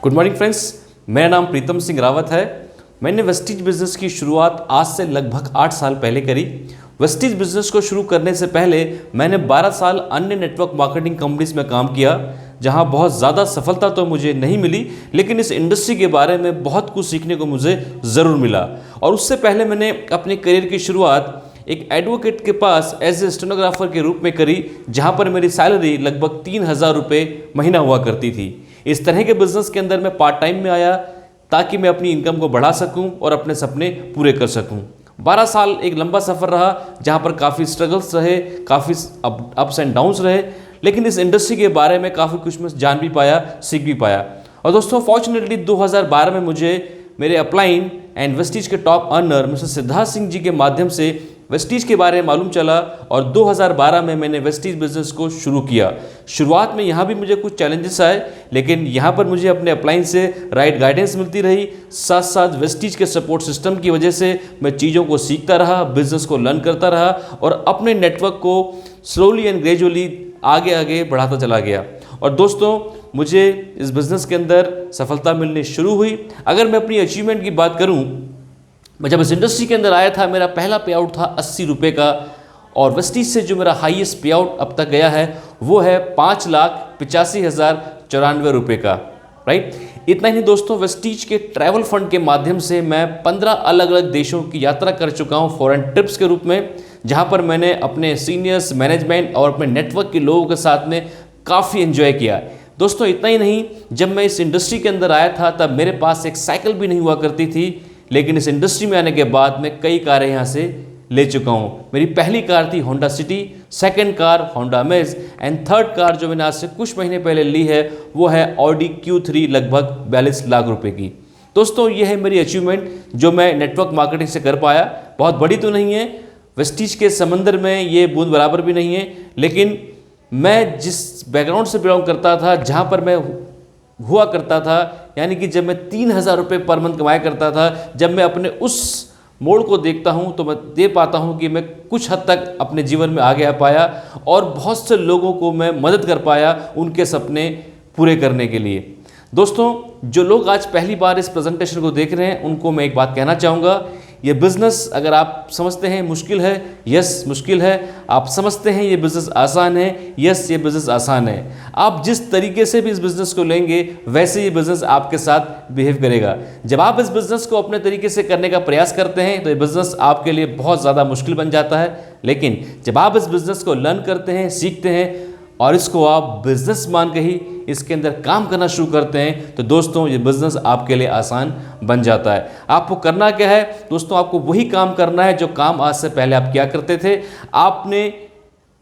Good morning friends, मेरा नाम प्रीतम सिंह रावत है। मैंने वेस्टीज बिज़नेस की शुरुआत आज से लगभग 8 साल पहले करी। वेस्टीज बिज़नेस को शुरू करने से पहले मैंने 12 साल अन्य नेटवर्क मार्केटिंग कंपनीज में काम किया, जहां बहुत ज़्यादा सफलता तो मुझे नहीं मिली, लेकिन इस इंडस्ट्री के बारे में बहुत कुछ सीखने को मुझे ज़रूर मिला। और उससे पहले मैंने अपने करियर की शुरुआत एक एडवोकेट के पास एज ए स्टेनोग्राफर के रूप में करी, जहां पर मेरी सैलरी लगभग 3,000 रुपये महीना हुआ करती थी। इस तरह के बिजनेस के अंदर मैं पार्ट टाइम में आया ताकि मैं अपनी इनकम को बढ़ा सकूं और अपने सपने पूरे कर सकूं। 12 साल एक लंबा सफ़र रहा, जहां पर काफ़ी स्ट्रगल्स रहे, काफ़ी अप्स एंड डाउन्स रहे, लेकिन इस इंडस्ट्री के बारे में काफ़ी कुछ मैं जान भी पाया, सीख भी पाया। और दोस्तों, फॉर्चुनेटली 2012 में मुझे मेरे अपलाइन एंड वेस्टीज के top earner mister Siddharth Singh ji के माध्यम से वेस्टीज के बारे में मालूम चला और 2012 में मैंने वेस्टीज बिजनेस को शुरू किया। शुरुआत में यहाँ भी मुझे कुछ चैलेंजेस आए, लेकिन यहाँ पर मुझे अपने अपलाइन से राइट गाइडेंस मिलती रही। साथ साथ वेस्टीज के सपोर्ट सिस्टम की वजह से मैं चीज़ों को सीखता रहा, बिजनेस को लर्न करता रहा और अपने नेटवर्क को स्लोली एंड ग्रेजुअली आगे आगे बढ़ाता चला गया। और दोस्तों, मुझे इस बिज़नेस के अंदर सफलता मिलनी शुरू हुई। अगर मैं अपनी अचीवमेंट की बात करूँ, मैं जब इस इंडस्ट्री के अंदर आया था, मेरा पहला पे आउट था 80 रुपये का, और वेस्टीज से जो मेरा हाईएस्ट पे आउट अब तक गया है वो है 5,85,094 रुपये का। राइट, इतना ही नहीं दोस्तों, वेस्टीज के ट्रैवल फंड के माध्यम से मैं 15 अलग अलग देशों की यात्रा कर चुका हूँ फॉरेन ट्रिप्स के रूप में, जहाँ पर मैंने अपने सीनियर्स, मैनेजमेंट और अपने नेटवर्क के लोगों के साथ में काफ़ी एंजॉय किया। दोस्तों, इतना ही नहीं, जब मैं इस इंडस्ट्री के अंदर आया था तब मेरे पास एक साइकिल भी नहीं हुआ करती थी, लेकिन इस इंडस्ट्री में आने के बाद मैं कई कारें यहाँ से ले चुका हूँ। मेरी पहली कार थी Honda city, second car Honda amaze and third car जो मैंने आज से कुछ महीने पहले ली है वो है ऑडी Q3 लगभग 42 लाख रुपए की। दोस्तों, ये है मेरी अचीवमेंट जो मैं नेटवर्क मार्केटिंग से कर पाया। बहुत बड़ी तो नहीं है, वेस्टीज के समंदर में ये बूंद बराबर भी नहीं है, लेकिन मैं जिस बैकग्राउंड से बिलोंग करता था, जहाँ पर मैं हुआ करता था, यानी कि जब मैं 3,000 रुपये पर मंथ कमाया करता था, जब मैं अपने उस मोड़ को देखता हूं तो मैं दे पाता हूं कि मैं कुछ हद तक अपने जीवन में आगे आ पाया और बहुत से लोगों को मैं मदद कर पाया उनके सपने पूरे करने के लिए। दोस्तों, जो लोग आज पहली बार इस प्रेजेंटेशन को देख रहे हैं उनको मैं एक बात कहना चाहूँगा, ये बिज़नेस अगर आप समझते हैं मुश्किल है, यस मुश्किल है। आप समझते हैं ये बिज़नेस आसान है, यस ये बिज़नेस आसान है। आप जिस तरीके से भी इस बिज़नेस को लेंगे वैसे ये बिज़नेस आपके साथ बिहेव करेगा। जब आप इस बिज़नेस को अपने तरीके से करने का प्रयास करते हैं तो ये बिज़नेस आपके लिए बहुत ज़्यादा मुश्किल बन जाता है, लेकिन जब आप इस बिज़नेस को लर्न करते हैं, सीखते हैं और इसको आप बिज़नेस मान के ही इसके अंदर काम करना शुरू करते हैं तो दोस्तों, ये बिज़नेस आपके लिए आसान बन जाता है। आपको करना क्या है दोस्तों? आपको वही काम करना है जो काम आज से पहले आप क्या करते थे। आपने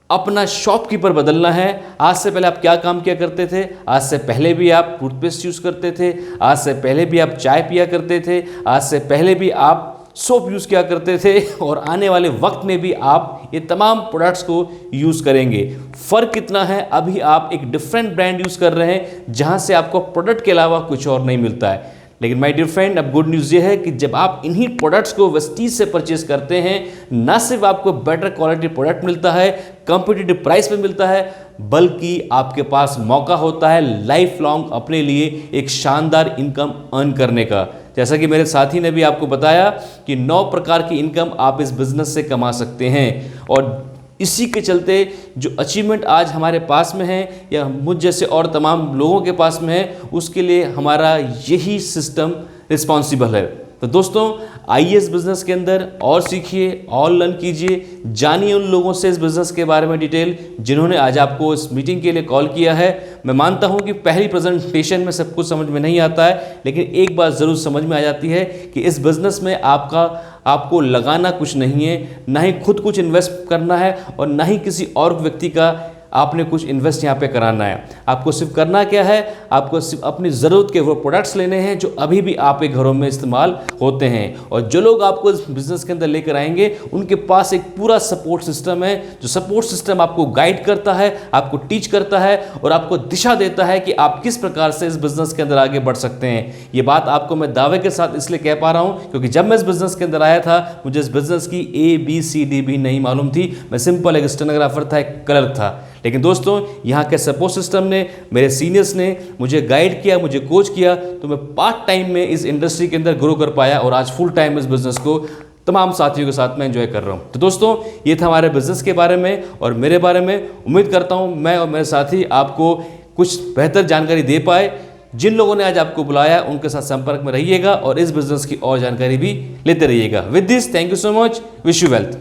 अपना शॉपकीपर बदलना है। आज से पहले आप क्या काम किया करते थे? आज से पहले भी आप टूथपेस्ट यूज़ करते थे, आज से पहले भी आप चाय पिया करते थे, आज से पहले भी आप सोप यूज़ किया करते थे और आने वाले वक्त में भी आप ये तमाम प्रोडक्ट्स को यूज़ करेंगे। फ़र्क कितना है, अभी आप एक डिफरेंट ब्रांड यूज़ कर रहे हैं जहां से आपको प्रोडक्ट के अलावा कुछ और नहीं मिलता है। लेकिन माय डियर फ्रेंड, अब गुड न्यूज़ ये है कि जब आप इन्हीं प्रोडक्ट्स को वेस्टीज से परचेज करते हैं, ना सिर्फ आपको बेटर क्वालिटी प्रोडक्ट मिलता है, कंपटीटिव प्राइस पे मिलता है, बल्कि आपके पास मौका होता है लाइफ लॉन्ग अपने लिए एक शानदार इनकम अर्न करने का। जैसा कि मेरे साथी ने भी आपको बताया कि 9 प्रकार की इनकम आप इस बिज़नेस से कमा सकते हैं। और इसी के चलते जो अचीवमेंट आज हमारे पास में है या मुझ जैसे और तमाम लोगों के पास में है, उसके लिए हमारा यही सिस्टम रिस्पॉन्सिबल है। तो दोस्तों, आइए इस बिज़नेस के अंदर और सीखिए और लर्न कीजिए, जानिए उन लोगों से इस बिज़नेस के बारे में डिटेल जिन्होंने आज आपको इस मीटिंग के लिए कॉल किया है। मैं मानता हूं कि पहली प्रेजेंटेशन में सब कुछ समझ में नहीं आता है, लेकिन एक बात ज़रूर समझ में आ जाती है कि इस बिज़नेस में आपको लगाना कुछ नहीं है, ना ही खुद कुछ इन्वेस्ट करना है और ना ही किसी और व्यक्ति का आपने कुछ इन्वेस्ट यहाँ पे कराना है। आपको सिर्फ करना क्या है, आपको सिर्फ अपनी ज़रूरत के वो प्रोडक्ट्स लेने हैं जो अभी भी आपके घरों में इस्तेमाल होते हैं। और जो लोग आपको इस बिज़नेस के अंदर लेकर आएंगे उनके पास एक पूरा सपोर्ट सिस्टम है, जो सपोर्ट सिस्टम आपको गाइड करता है, आपको टीच करता है और आपको दिशा देता है कि आप किस प्रकार से इस बिज़नेस के अंदर आगे बढ़ सकते हैं। ये बात आपको मैं दावे के साथ इसलिए कह पा रहा हूँ क्योंकि जब मैं इस बिज़नेस के अंदर आया था मुझे इस बिज़नेस की ABCD भी नहीं मालूम थी। मैं सिंपल एक स्टेनोग्राफर था, एक क्लर्क था। लेकिन दोस्तों यहाँ के सपोर्ट सिस्टम ने, मेरे सीनियर्स ने मुझे गाइड किया, मुझे कोच किया, तो मैं पार्ट टाइम में इस इंडस्ट्री के अंदर ग्रो कर पाया और आज फुल टाइम इस बिजनेस को तमाम साथियों के साथ में एंजॉय कर रहा हूँ। तो दोस्तों ये था हमारे बिजनेस के बारे में और मेरे बारे में। उम्मीद करता हूँ मैं और मेरे साथी आपको कुछ बेहतर जानकारी दे पाए। जिन लोगों ने आज आपको बुलाया उनके साथ संपर्क में रहिएगा और इस बिजनेस की और जानकारी भी लेते रहिएगा। With this, thank you so much, wish you wealth.